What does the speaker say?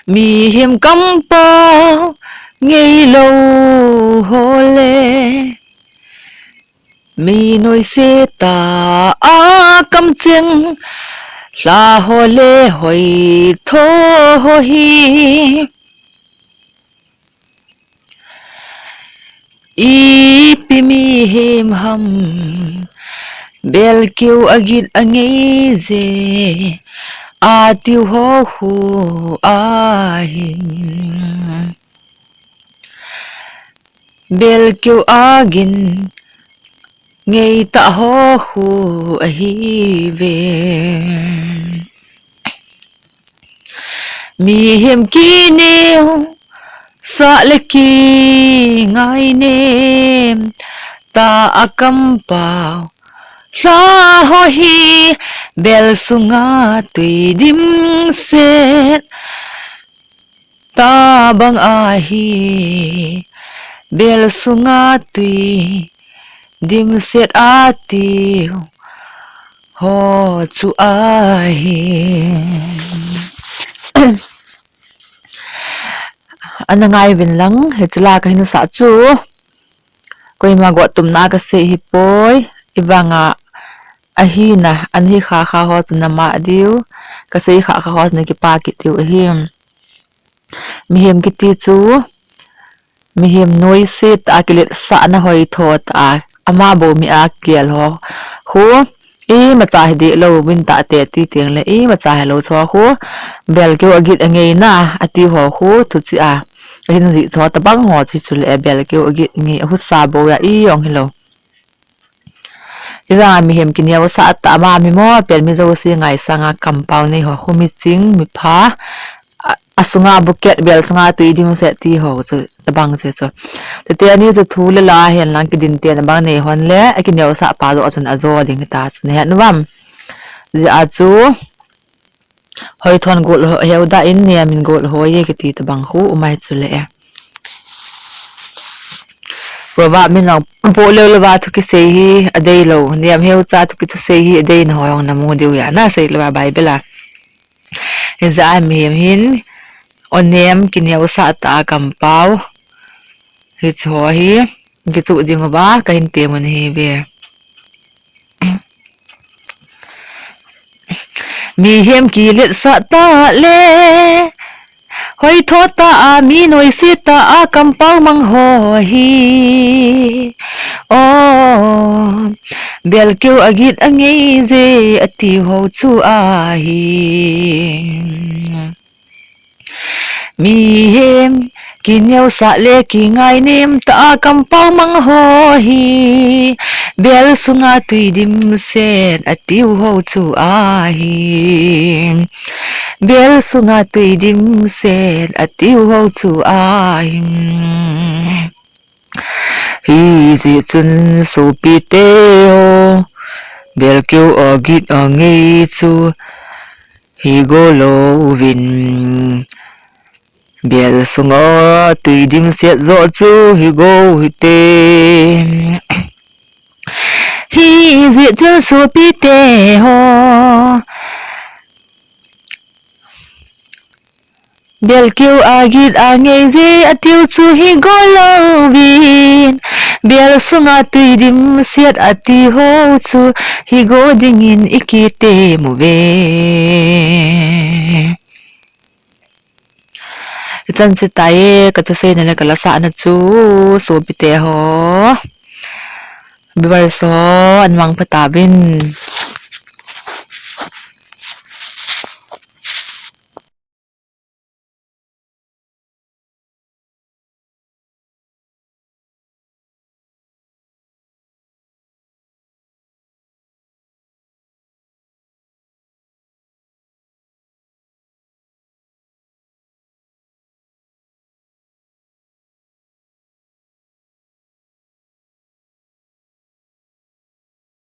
mi hiểm cắm bao ngây lâu hồ lê mi nôi xe ta cắm chừng la hồ lê hồi thô hồ hi i pi mi hiểm hầm bel kêu agit angay ze tiêu ho hu ahin bel kêu agin ngay ta ho hu ahi ve mi hiểm ki nêu sa le ki ngai nem ta akam pao sa ho hi bel sunga tui dim set ta bang ahi bel sunga tui dim set ati ho chu ahi anangai vin lang hetla ka hin sa chu koi ma go tum na ka se hi poi ibanga ahina anhi kha kha ho tuna ma diu ka sei kha kha ho na ki pa ki tiu ahim mihem ki ti chu mihem noi se ta kilet sa na hoi thot a ama bo mi a kiel ho hu e ma cha de lo win ta te ti teng le e ma cha lo cho hu bel ke agit angei na ati ho hu tu chi a hin ji cho ta bang ho chi chu le bel ke agit ngi hu sa bo ya i yong hilo ira mi hem kinia sa ta ma mi mo pel mi zo si ngai sanga compound ni ho humi ching mi pha asunga buket bel sunga tu idim se ti ho chu tabang che chu te ani chu thu le la hen lang ki din te na bang nei hon le akinia sa pa zo achun azo ding ta chu ne nuam ji a chu hoi thon gol heuda in nia min gol hoye ki ti tabang hu umai chu le Proba min lang po le ba thu ki sei hi adei lo niam heu cha thu ki thu sei hi adei na hoyong na mu diu ya na sei le ba bible za mi hin onem kinia usa ta kampau hi cho hi ki chu ding ba ka hin te mon hi be mi hem ki let sa ta le hoi tho ta mi noi si ta kampau mang ho hi o bel kêu agit angei ze ati ho chu a hi mi hem kinyau sa le ki ngai nem ta kampau mang ho hi bel sunga tui dim set ati ho chu a hi bel sunga tui dim set ati ho chu a hi ji chun so pi te o bel kêu agit angei chu hi go lo vin bel sunga tui dim set zo chu hi go hi te hi ji chun so pi te ho bel kêu agit angei ze atiu chu hi go lo vin bel sunga tui dim set ati ho chu hi go ding in ikite mu ve chan chi tai ka tu se na ka la sa na chu so pi te ho bibar so an mang pata bin